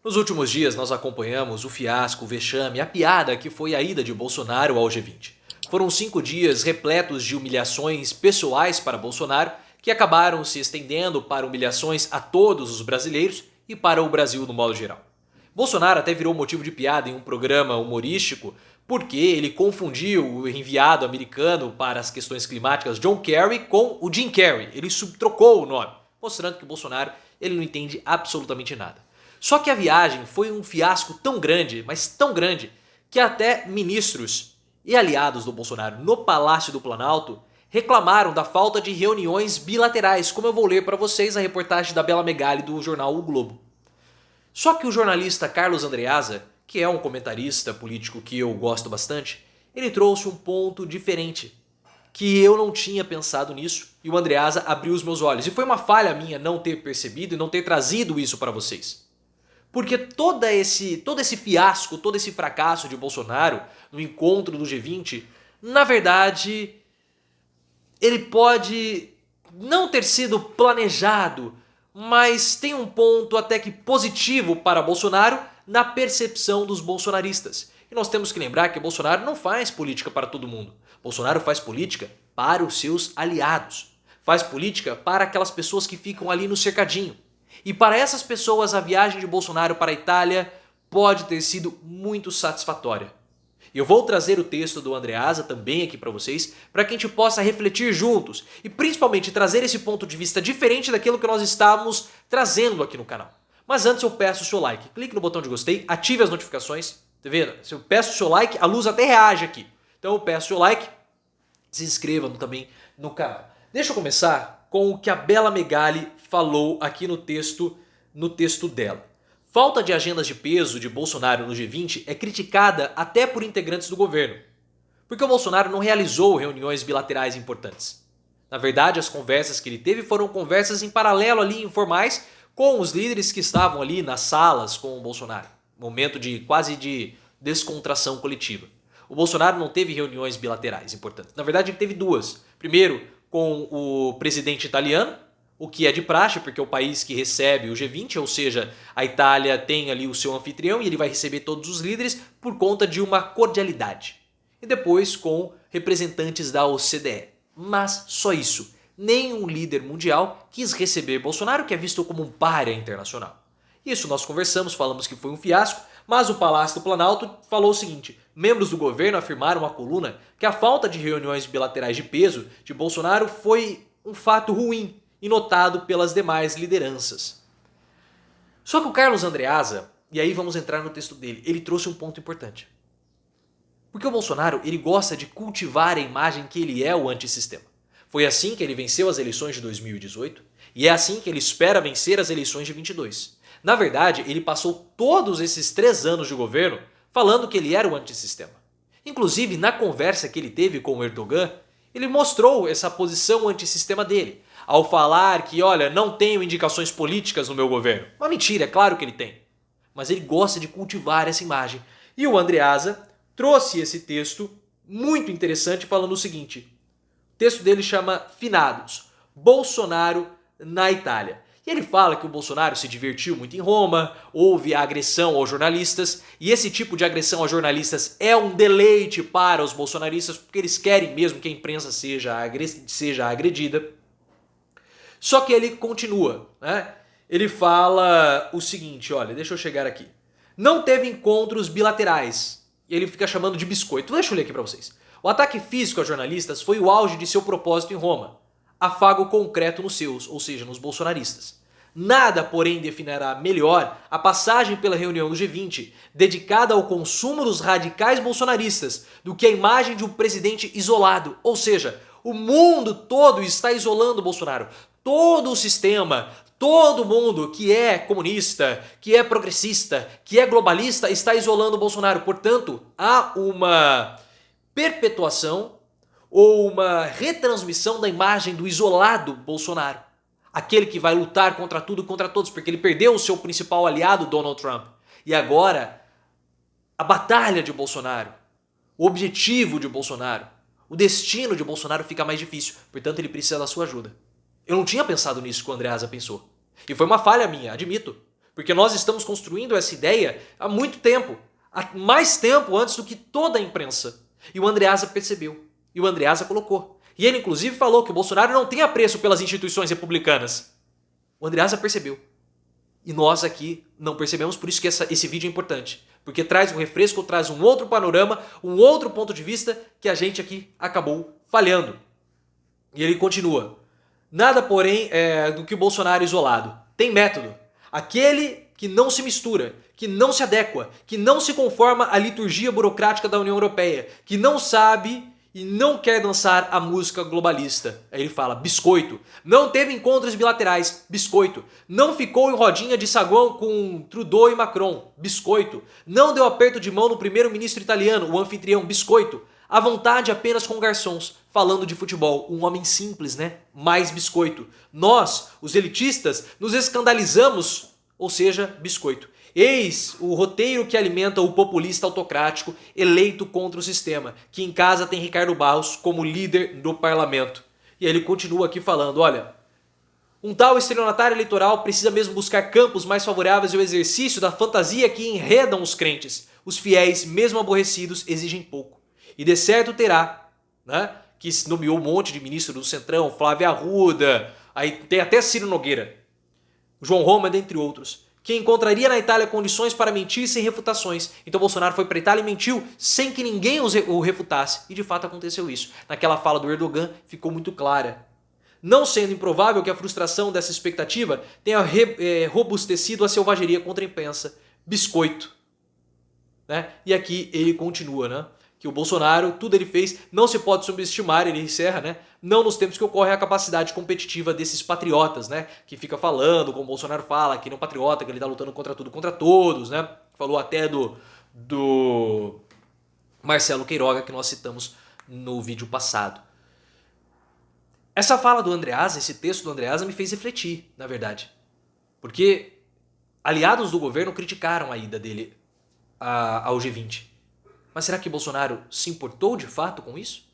Nos últimos dias nós acompanhamos o fiasco, o vexame, a piada que foi a ida de Bolsonaro ao G20. Foram 5 dias repletos de humilhações pessoais para Bolsonaro que acabaram se estendendo para humilhações a todos os brasileiros e para o Brasil no modo geral. Bolsonaro até virou motivo de piada em um programa humorístico porque ele confundiu o enviado americano para as questões climáticas John Kerry com o Jim Carrey. Ele subtrocou o nome, mostrando que o Bolsonaro ele não entende absolutamente nada. Só que a viagem foi um fiasco tão grande, mas tão grande, que até ministros e aliados do Bolsonaro no Palácio do Planalto reclamaram da falta de reuniões bilaterais, como eu vou ler para vocês a reportagem da Bela Megali do jornal O Globo. Só que o jornalista Carlos Andreasa, que é um comentarista político que eu gosto bastante, ele trouxe um ponto diferente, que eu não tinha pensado nisso, e o Andreasa abriu os meus olhos. E foi uma falha minha não ter percebido e não ter trazido isso para vocês. Porque todo esse fiasco, todo esse fracasso de Bolsonaro no encontro do G20, na verdade, ele pode não ter sido planejado, mas tem um ponto até que positivo para Bolsonaro na percepção dos bolsonaristas. E nós temos que lembrar que Bolsonaro não faz política para todo mundo. Bolsonaro faz política para os seus aliados. Faz política para aquelas pessoas que ficam ali no cercadinho. E para essas pessoas a viagem de Bolsonaro para a Itália pode ter sido muito satisfatória. Eu vou trazer o texto do Andreasa também aqui para vocês, para que a gente possa refletir juntos e principalmente trazer esse ponto de vista diferente daquilo que nós estamos trazendo aqui no canal. Mas antes eu peço o seu like, clique no botão de gostei, ative as notificações, tá vendo? Se eu peço o seu like, a luz até reage aqui. Então eu peço o seu like, se inscreva também no canal. Deixa eu começar com o que a Bela Megali falou aqui no texto dela. Falta de agendas de peso de Bolsonaro no G20 é criticada até por integrantes do governo, porque o Bolsonaro não realizou reuniões bilaterais importantes. Na verdade, as conversas que ele teve foram conversas em paralelo ali, informais, com os líderes que estavam ali nas salas com o Bolsonaro. Momento de quase de descontração coletiva. O Bolsonaro não teve reuniões bilaterais importantes. Na verdade, ele teve duas. Primeiro, com o presidente italiano, o que é de praxe, porque é o país que recebe o G20, ou seja, a Itália tem ali o seu anfitrião e ele vai receber todos os líderes por conta de uma cordialidade. E depois com representantes da OCDE. Mas só isso. Nenhum líder mundial quis receber Bolsonaro, que é visto como um pária internacional. Isso nós conversamos, falamos que foi um fiasco, mas o Palácio do Planalto falou o seguinte: membros do governo afirmaram à coluna que a falta de reuniões bilaterais de peso de Bolsonaro foi um fato ruim e notado pelas demais lideranças. Só que o Carlos Andreasa, e aí vamos entrar no texto dele, ele trouxe um ponto importante. Porque o Bolsonaro ele gosta de cultivar a imagem que ele é o antissistema. Foi assim que ele venceu as eleições de 2018 e é assim que ele espera vencer as eleições de 22. Na verdade, ele passou todos esses 3 anos de governo falando que ele era o antissistema. Inclusive, na conversa que ele teve com o Erdogan, ele mostrou essa posição antissistema dele, ao falar que, olha, não tenho indicações políticas no meu governo. Uma mentira, é claro que ele tem. Mas ele gosta de cultivar essa imagem. E o Andreasa trouxe esse texto muito interessante falando o seguinte. O texto dele chama Finados, Bolsonaro na Itália. E ele fala que o Bolsonaro se divertiu muito em Roma, houve a agressão aos jornalistas, e esse tipo de agressão aos jornalistas é um deleite para os bolsonaristas, porque eles querem mesmo que a imprensa seja agredida. Só que ele continua, né? Ele fala o seguinte, olha, deixa eu chegar aqui. Não teve encontros bilaterais, e ele fica chamando de biscoito. Deixa eu ler aqui para vocês. O ataque físico a jornalistas foi o auge de seu propósito em Roma. Afago concreto nos seus, ou seja, nos bolsonaristas. Nada, porém, definirá melhor a passagem pela reunião do G20, dedicada ao consumo dos radicais bolsonaristas, do que a imagem de um presidente isolado. Ou seja, o mundo todo está isolando o Bolsonaro. Todo o sistema, todo mundo que é comunista, que é progressista, que é globalista, está isolando o Bolsonaro. Portanto, há uma perpetuação ou uma retransmissão da imagem do isolado Bolsonaro. Aquele que vai lutar contra tudo e contra todos, porque ele perdeu o seu principal aliado, Donald Trump. E agora, a batalha de Bolsonaro, o objetivo de Bolsonaro, o destino de Bolsonaro fica mais difícil. Portanto, ele precisa da sua ajuda. Eu não tinha pensado nisso que o Andreasa pensou. E foi uma falha minha, admito. Porque nós estamos construindo essa ideia há muito tempo, há mais tempo antes do que toda a imprensa. E o Andreasa percebeu, e o Andreasa colocou. E ele inclusive falou que o Bolsonaro não tem apreço pelas instituições republicanas. O Andreasa percebeu. E nós aqui não percebemos, por isso que esse vídeo é importante. Porque traz um refresco, traz um outro panorama, um outro ponto de vista que a gente aqui acabou falhando. E ele continua. Nada, porém, do que o Bolsonaro isolado. Tem método. Aquele que não se mistura, que não se adequa, que não se conforma à liturgia burocrática da União Europeia, que não sabe e não quer dançar a música globalista. Aí ele fala, biscoito. Não teve encontros bilaterais, biscoito. Não ficou em rodinha de saguão com Trudeau e Macron, biscoito. Não deu aperto de mão no primeiro-ministro italiano, o anfitrião, biscoito. À vontade apenas com garçons, falando de futebol. Um homem simples, né? Mais biscoito. Nós, os elitistas, nos escandalizamos, ou seja, biscoito. Eis o roteiro que alimenta o populista autocrático eleito contra o sistema, que em casa tem Ricardo Barros como líder do parlamento. E ele continua aqui falando, olha, um tal estelionatário eleitoral precisa mesmo buscar campos mais favoráveis ao exercício da fantasia que enredam os crentes. Os fiéis, mesmo aborrecidos, exigem pouco. E de certo terá, né, que nomeou um monte de ministro do Centrão, Flávia Arruda, aí tem até Ciro Nogueira, João Roma, dentre outros, que encontraria na Itália condições para mentir sem refutações. Então Bolsonaro foi para a Itália e mentiu sem que ninguém o refutasse. E de fato aconteceu isso. Naquela fala do Erdogan ficou muito clara. Não sendo improvável que a frustração dessa expectativa tenha robustecido a selvageria contra a imprensa. Biscoito. Né? E aqui ele continua, né? Que o Bolsonaro, tudo ele fez, não se pode subestimar, ele encerra, né? Não nos tempos que ocorre a capacidade competitiva desses patriotas, né? Que fica falando, como o Bolsonaro fala, que ele é um patriota, que ele tá lutando contra tudo, contra todos, né? Falou até do Marcelo Queiroga, que nós citamos no vídeo passado. Essa fala do Andreasa, esse texto do Andreasa me fez refletir, na verdade. Porque aliados do governo criticaram a ida dele ao G20. Mas será que Bolsonaro se importou de fato com isso?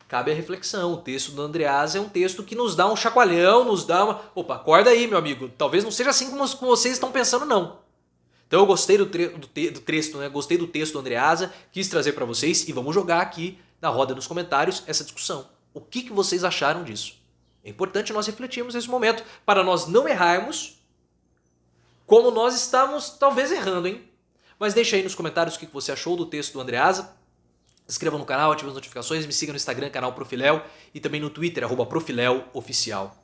Cabe a reflexão. O texto do Andreasa é um texto que nos dá um chacoalhão, nos dá uma... Opa, acorda aí, meu amigo. Talvez não seja assim como vocês estão pensando, não. Então eu gostei do texto, né? Gostei do texto do Andreasa, quis trazer para vocês e vamos jogar aqui na roda nos comentários essa discussão. O que vocês acharam disso? É importante nós refletirmos nesse momento para nós não errarmos como nós estamos talvez errando, hein? Mas deixa aí nos comentários o que você achou do texto do Andreasa. Se inscreva no canal, ative as notificações, me siga no Instagram, canal Profiléu, e também no Twitter, @ProfiléuOficial.